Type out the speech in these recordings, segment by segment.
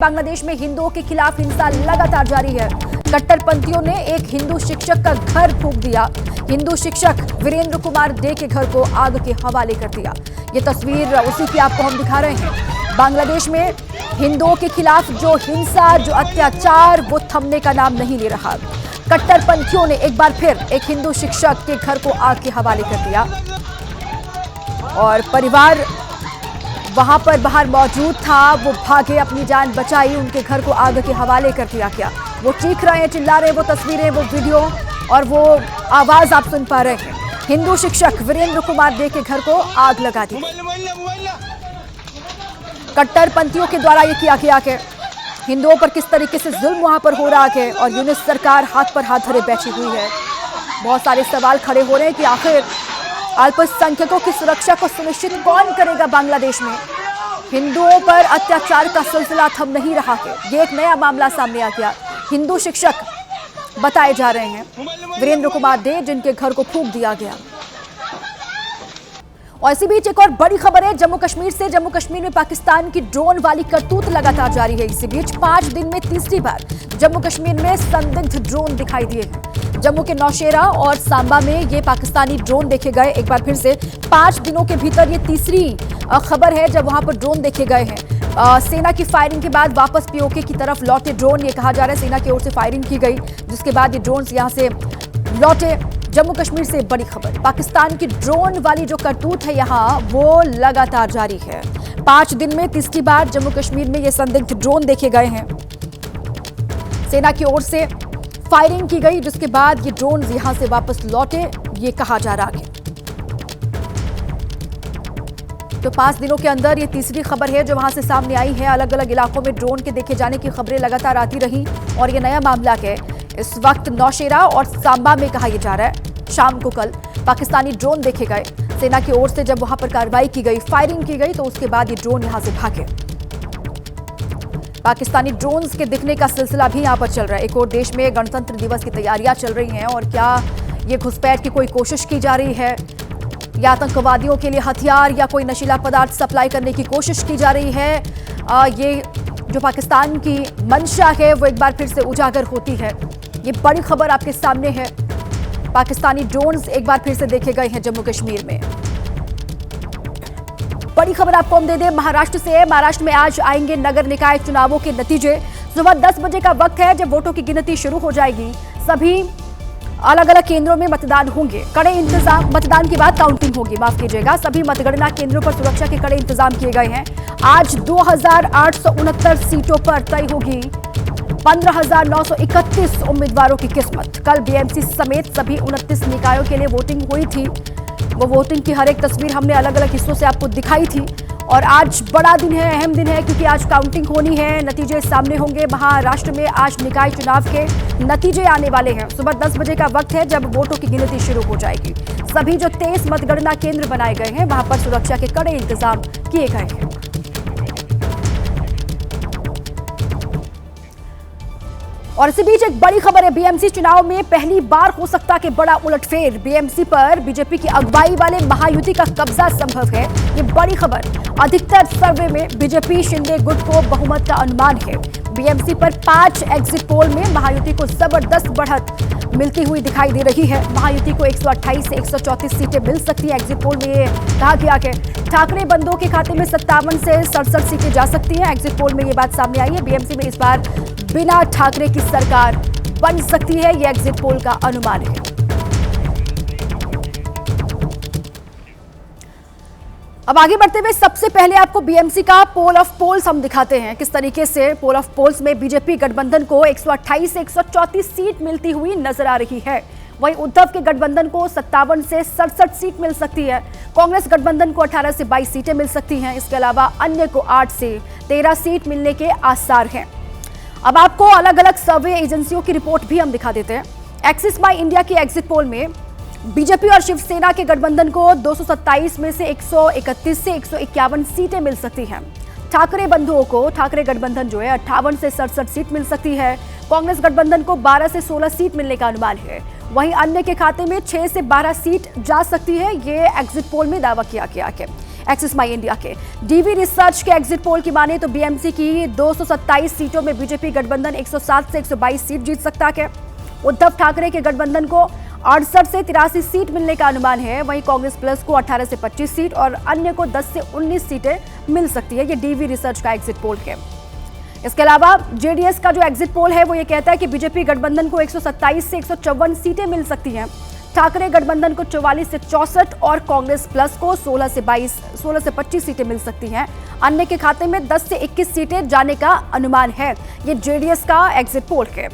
बांग्लादेश में हिंदुओं के खिलाफ हिंसा लगातार जारी है। कट्टरपंथियों ने एक हिंदू शिक्षक का घर फूंक दिया। हिंदू शिक्षक वीरेंद्र कुमार डे के घर को आग के हवाले कर दिया। ये तस्वीर उसी की आपको हम दिखा रहे हैं। बांग्लादेश में हिंदुओं के खिलाफ जो हिंसा, जो अत्याचार, वो थमने का नाम नहीं ले रहा। कट्टरपंथियों ने एक बार फिर एक हिंदू शिक्षक के घर को आग के हवाले कर दिया और परिवार वहां पर बाहर मौजूद था, वो भागे, अपनी जान बचाई, उनके घर को आग के हवाले कर दिया गया। वो चीख रहे हैं, चिल्ला रहे हैं, वो तस्वीरें, वो वीडियो और वो आवाज आप सुन पा रहे हैं। हिंदू शिक्षक वीरेंद्र कुमार डे के घर को आग लगा दी। कट्टरपंथियों के द्वारा ये किया गया कि हिंदुओं पर किस तरीके से जुल्म वहां पर हो रहा है और यूनिस सरकार हाथ पर हाथ धरे बैठी हुई है। बहुत सारे सवाल खड़े हो रहे हैं कि आखिर अल्पसंख्यकों की सुरक्षा को सुनिश्चित कौन करेगा। बांग्लादेश में हिंदुओं पर अत्याचार का सिलसिला थम नहीं रहा है। ये एक नया मामला सामने आ गया। हिंदू शिक्षक बताए जा रहे हैं वीरेंद्र कुमार डे, जिनके घर को फूंक दिया गया। और इसी बीच एक और बड़ी खबर है जम्मू कश्मीर से। जम्मू कश्मीर में पाकिस्तान की ड्रोन वाली करतूत लगातार जारी है। इसी बीच 5 दिन में तीसरी बार जम्मू कश्मीर में संदिग्ध ड्रोन दिखाई दिए हैं। जम्मू के नौशेरा और सांबा में ये पाकिस्तानी ड्रोन देखे गए। एक बार फिर से 5 दिनों के भीतर ये तीसरी खबर है जब वहां पर ड्रोन देखे गए हैं। सेना की फायरिंग के बाद वापस पीओके की तरफ लौटे ड्रोन, ये कहा जा रहा है सेना की ओर से फायरिंग की गई, जिसके बाद ये ड्रोन यहां से लौटे। जम्मू कश्मीर से बड़ी खबर, पाकिस्तान की ड्रोन वाली जो करतूत है यहाँ, वो लगातार जारी है। 5 दिन में तीसरी बार जम्मू कश्मीर में ये संदिग्ध ड्रोन देखे गए हैं। सेना की ओर से फायरिंग की गई, जिसके बाद ये ड्रोन यहां से वापस लौटे, ये कहा जा रहा है। तो 5 दिनों के अंदर ये तीसरी खबर है जो वहां से सामने आई है। अलग अलग इलाकों में ड्रोन के देखे जाने की खबरें लगातार आती रही और ये नया मामला है। इस वक्त नौशेरा और सांबा में कहा यह जा रहा है शाम को कल पाकिस्तानी ड्रोन देखे गए। सेना की ओर से जब वहां पर कार्रवाई की गई, फायरिंग की गई, तो उसके बाद ये ड्रोन यहां से भागे। पाकिस्तानी ड्रोन्स के दिखने का सिलसिला भी यहां पर चल रहा है। एक और देश में गणतंत्र दिवस की तैयारियां चल रही हैं और क्या ये घुसपैठ की कोई कोशिश की जा रही है या आतंकवादियों के लिए हथियार या कोई नशीला पदार्थ सप्लाई करने की कोशिश की जा रही है। ये जो पाकिस्तान की मंशा है वो एक बार फिर से उजागर होती है। ये बड़ी खबर आपके सामने है। पाकिस्तानी ड्रोन्स एक बार फिर से देखे गए हैं जम्मू कश्मीर में। बड़ी खबर आपको हम दे दें महाराष्ट्र से है। महाराष्ट्र में आज आएंगे नगर निकाय चुनावों के नतीजे। सुबह 10 बजे का वक्त है जब वोटों की गिनती शुरू हो जाएगी। सभी अलग अलग केंद्रों में मतदान होंगे। कड़े इंतजाम, मतदान के बाद काउंटिंग होगी, माफ कीजिएगा। सभी मतगणना केंद्रों पर सुरक्षा के कड़े इंतजाम किए गए हैं। आज 2869 सीटों पर तय होगी 15,931 उम्मीदवारों की किस्मत। कल बीएमसी समेत सभी 29 निकायों के लिए वोटिंग हुई थी। वो वोटिंग की हर एक तस्वीर हमने अलग अलग हिस्सों से आपको दिखाई थी। और आज बड़ा दिन है, अहम दिन है, क्योंकि आज काउंटिंग होनी है, नतीजे सामने होंगे। महाराष्ट्र में आज निकाय चुनाव के नतीजे आने वाले हैं। सुबह 10 बजे का वक्त है जब वोटों की गिनती शुरू हो जाएगी। सभी जो 23 मतगणना केंद्र बनाए गए हैं वहां पर सुरक्षा के कड़े इंतजाम किए गए हैं। और इसी बीच एक बड़ी खबर है, बीएमसी चुनाव में पहली बार हो सकता है बड़ा उलटफेर। बीएमसी पर बीजेपी की अगुवाई वाले महायुति का कब्जा संभव है। ये बड़ी खबर, अधिकतर सर्वे में बीजेपी शिंदे गुट को बहुमत का अनुमान है। बीएमसी पर 5 एग्जिट पोल में महायुति को जबरदस्त बढ़त मिलती हुई दिखाई दे रही है। महायुति को 128 से 134 सीटें मिल सकती है। एग्जिट पोल में ये कहा गया है ठाकरे बंधुओं के खाते में 57 से 67 सीटें जा सकती हैं। एग्जिट पोल में ये बात सामने आई है। बीएमसी में इस बार बिना ठाकरे की सरकार बन सकती है, ये एग्जिट पोल का अनुमान है। अब आगे बढ़ते हुए सबसे पहले आपको बीएमसी का पोल ऑफ पोल्स हम दिखाते हैं, किस तरीके से पोल ऑफ पोल्स में बीजेपी गठबंधन को 128 से 134 सीट मिलती हुई नजर आ रही है। वहीं उद्धव के गठबंधन को 57 से 67 सीट मिल सकती है। कांग्रेस गठबंधन को 18 से 22 सीटें मिल सकती हैं। इसके अलावा अन्य को 8 से 13 सीट मिलने के आसार हैं। अब आपको अलग अलग सर्वे एजेंसियों की रिपोर्ट भी हम दिखा देते हैं। एक्सिस बाय इंडिया की एग्जिट पोल में बीजेपी और शिवसेना के गठबंधन को 227 में से 131 से 151 सीटें मिल सकती हैं। ठाकरे बंधुओं को, ठाकरे गठबंधन जो है, 58 से 67 सीट मिल सकती है। कांग्रेस गठबंधन को 12 से 16 सीट मिलने का अनुमान है। वहीं अन्य के खाते में 6 से 12 सीट जा सकती है। ये एग्जिट पोल में दावा किया गया है। एक्सिस माई इंडिया के। डीवी रिसर्च के एग्जिट पोल की माने तो बीएमसी की 227 सीटों में बीजेपी गठबंधन 107 से 122 सीट जीत सकता है। उद्धव ठाकरे के गठबंधन को 68 से 83 सीट मिलने का अनुमान है। वहीं कांग्रेस प्लस को 18 से 25 सीट और अन्य को 10 से 19 सीटें मिल सकती है। ये डीवी रिसर्च का एग्जिट पोल है। इसके अलावा जेडीएस का जो एग्जिट पोल है वो ये कहता है कि बीजेपी गठबंधन को 127 से 154 सीटें मिल सकती हैं। ठाकरे गठबंधन को 44 से 64 और कांग्रेस प्लस को 16 से 25 सीटें मिल सकती हैं। अन्य के खाते में 10 से 21 सीटें जाने का अनुमान है। ये जेडीएस का एग्जिट पोल है।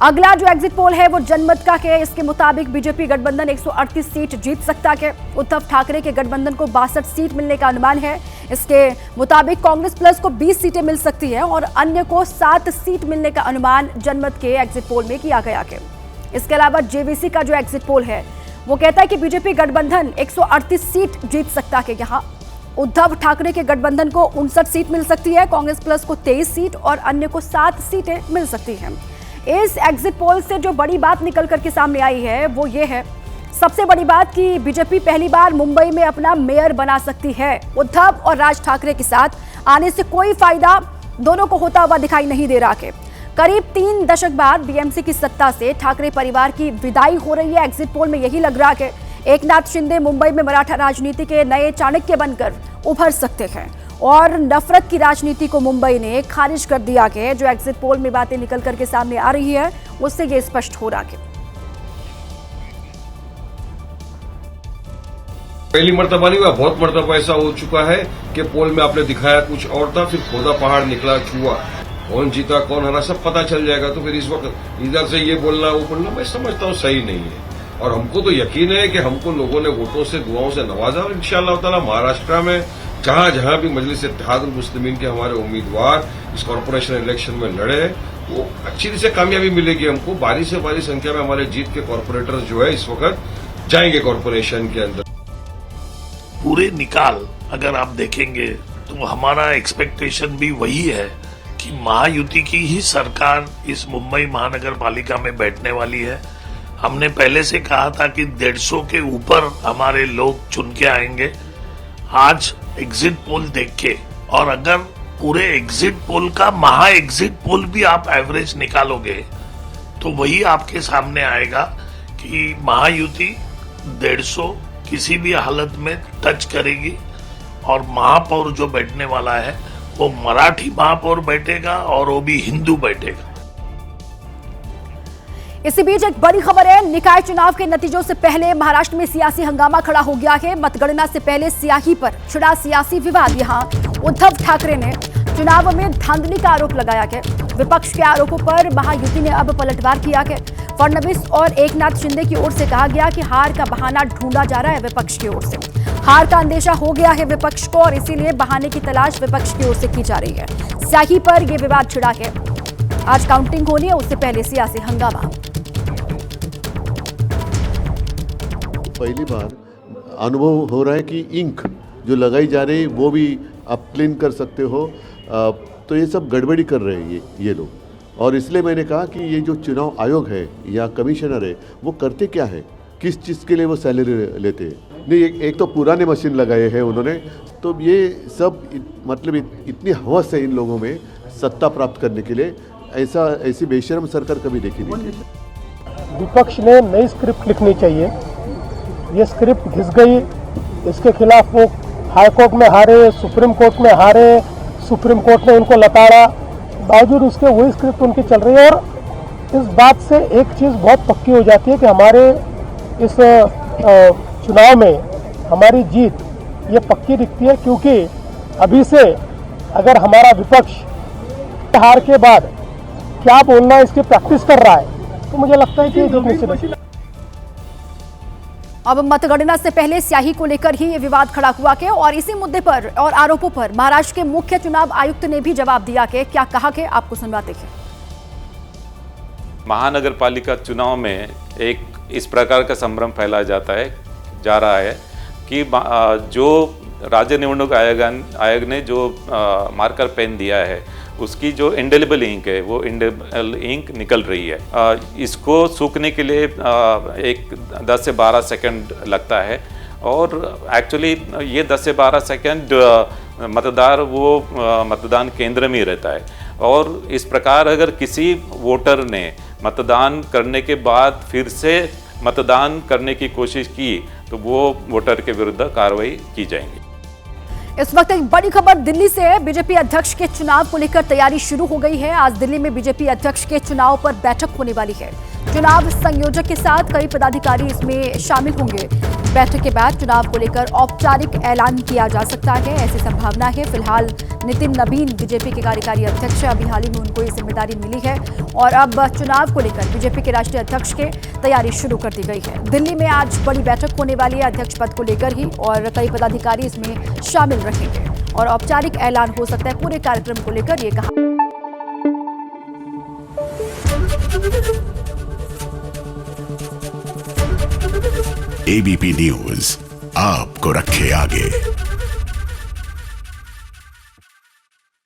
अगला जो एग्जिट पोल है वो जनमत का है। इसके मुताबिक बीजेपी गठबंधन 138 सीट जीत सकता है। उद्धव ठाकरे के गठबंधन को 62 सीट मिलने का अनुमान है। इसके मुताबिक कांग्रेस प्लस को 20 सीटें मिल सकती हैं और अन्य को 7 सीट मिलने का अनुमान जनमत के एग्जिट पोल में किया गया है। इसके अलावा जेवीसी का जो एग्जिट पोल है वो कहता है कि बीजेपी गठबंधन 138 सीट जीत सकता है। यहाँ उद्धव ठाकरे के गठबंधन को 59 सीट मिल सकती है, कांग्रेस प्लस को 23 सीट और अन्य को 7 सीटें मिल सकती हैं। इस एग्जिट पोल से जो बड़ी बात निकल करके सामने आई है वो ये है, सबसे बड़ी बात कि बीजेपी पहली बार मुंबई में अपना मेयर बना सकती है। उद्धव और राज ठाकरे के साथ आने से कोई फायदा दोनों को होता हुआ दिखाई नहीं दे रहा है। करीब 3 दशक बाद बीएमसी की सत्ता से ठाकरे परिवार की विदाई हो रही है। एग्जिट पोल में यही लग रहा है। एकनाथ शिंदे मुंबई में मराठा राजनीति के नए चाणक्य बनकर उभर सकते हैं और नफरत की राजनीति को मुंबई ने खारिज कर दिया है। जो एग्जिट पोल में बातें निकल करके सामने आ रही है उससे ये स्पष्ट हो रहा है। पहली मर्तबा नहीं हुआ, बहुत मर्तबा ऐसा हो चुका है कि पोल में आपने दिखाया कुछ और था, फिर खोदा पहाड़ निकला चूहा। कौन जीता कौन हरा सब पता चल जाएगा। तो फिर इस वक्त इधर से ये बोलना वो बोलना मैं समझता हूँ सही नहीं है। और हमको तो यकीन है कि हमको लोगों ने वोटों से दुआओं से नवाजा और इंशाअल्लाह ताला महाराष्ट्र में जहां जहां भी मजलिस इत्तेहादुल मुस्लिमीन के हमारे उम्मीदवार इस कॉर्पोरेशन इलेक्शन में लड़े वो अच्छी से कामयाबी मिलेगी हमको। भारी से भारी संख्या में हमारे जीत के कॉर्पोरेटर जो है इस वक्त जाएंगे कॉर्पोरेशन के अंदर। पूरे निकाल अगर आप देखेंगे तो हमारा एक्सपेक्टेशन भी वही है कि महायुति की ही सरकार इस मुंबई महानगर पालिका में बैठने वाली है। हमने पहले से कहा था कि 150 के ऊपर हमारे लोग चुन के आएंगे। आज एग्जिट पोल देख के और अगर पूरे एग्जिट पोल का महा एग्जिट पोल भी आप एवरेज निकालोगे तो वही आपके सामने आएगा कि महायुति 150 किसी भी हालत में टच करेगी और महापौर जो बैठने वाला है वो मराठी महापौर बैठेगा और वो भी हिंदू बैठेगा। इसी बीच एक बड़ी खबर है। निकाय चुनाव के नतीजों से पहले महाराष्ट्र में सियासी हंगामा खड़ा हो गया है। मतगणना से पहले स्याही पर छिड़ा सियासी विवाद। यहां उद्धव ठाकरे ने चुनाव में धांधली का आरोप लगाया है। विपक्ष के आरोपों पर महायुति ने अब पलटवार किया है। फडणवीस और एकनाथ शिंदे की ओर से कहा गया कि हार का बहाना ढूंढा जा रहा है। विपक्ष की ओर से हार का अंदेशा हो गया है विपक्ष को और इसीलिए बहाने की तलाश विपक्ष की ओर से की जा रही है। स्याही पर यह विवाद छिड़ा है। आज काउंटिंग होनी है, उससे पहले सियासी हंगामा। पहली बार अनुभव हो रहा है कि इंक जो लगाई जा रही है वो भी आप क्लीन कर सकते हो। तो ये सब गड़बड़ी कर रहे हैं ये लोग। और इसलिए मैंने कहा कि ये जो चुनाव आयोग है या कमिश्नर है वो करते क्या है, किस चीज़ के लिए वो सैलरी लेते हैं। नहीं, एक तो पुराने मशीन लगाए हैं उन्होंने। तो ये सब मतलब इतनी हवस है इन लोगों में सत्ता प्राप्त करने के लिए। ऐसी बेशर्म सरकार कभी देखी नहीं। विपक्ष ने नई स्क्रिप्ट लिखनी चाहिए। ये स्क्रिप्ट घिस गई, इसके खिलाफ वो हाई कोर्ट में हारे, सुप्रीम कोर्ट में हारे, सुप्रीम कोर्ट ने उनको लताड़ा, बावजूद उसके वही स्क्रिप्ट उनकी चल रही है। और इस बात से एक चीज़ बहुत पक्की हो जाती है कि हमारे इस चुनाव में हमारी जीत ये पक्की दिखती है, क्योंकि अभी से अगर हमारा विपक्ष हार के बाद क्या बोलना है इसकी प्रैक्टिस कर रहा है तो मुझे लगता है कि जीत निश्चित है। अब मतगणना से पहले स्याही को लेकर ही ये विवाद खड़ा हुआ है और इसी मुद्दे पर और आरोपों पर महाराष्ट्र के मुख्य चुनाव आयुक्त ने भी जवाब दिया कि क्या कहा कि आपको सुनवाते हैं। महानगर पालिका चुनाव में एक इस प्रकार का संभ्रम फैला जा रहा है कि जो राज्य निवडणूक आयोग ने जो मार्कर पेन दिया है उसकी जो इंडेलिबल इंक है वो इंडेलिबल इंक निकल रही है। इसको सूखने के लिए एक 10 से 12 सेकंड लगता है और एक्चुअली ये 10 से 12 सेकंड मतदान केंद्र में ही रहता है। और इस प्रकार अगर किसी वोटर ने मतदान करने के बाद फिर से मतदान करने की कोशिश की तो वो वोटर के विरुद्ध कार्रवाई की जाएगी। इस वक्त एक बड़ी खबर दिल्ली से है। बीजेपी अध्यक्ष के चुनाव को लेकर तैयारी शुरू हो गई है। आज दिल्ली में बीजेपी अध्यक्ष के चुनाव पर बैठक होने वाली है। चुनाव संयोजक के साथ कई पदाधिकारी इसमें शामिल होंगे। बैठक के बाद चुनाव को लेकर औपचारिक ऐलान किया जा सकता है, ऐसी संभावना है। फिलहाल नितिन नबीन बीजेपी के कार्यकारी अध्यक्ष, अभी हाल ही में उनको ये जिम्मेदारी मिली है और अब चुनाव को लेकर बीजेपी के राष्ट्रीय अध्यक्ष के तैयारी शुरू कर दी गई है। दिल्ली में आज बड़ी बैठक होने वाली है अध्यक्ष पद को लेकर ही और कई पदाधिकारी इसमें शामिल रहेंगे और औपचारिक ऐलान हो सकता है पूरे कार्यक्रम को लेकर, ये कहा। एबीपी न्यूज आपको रखे आगे।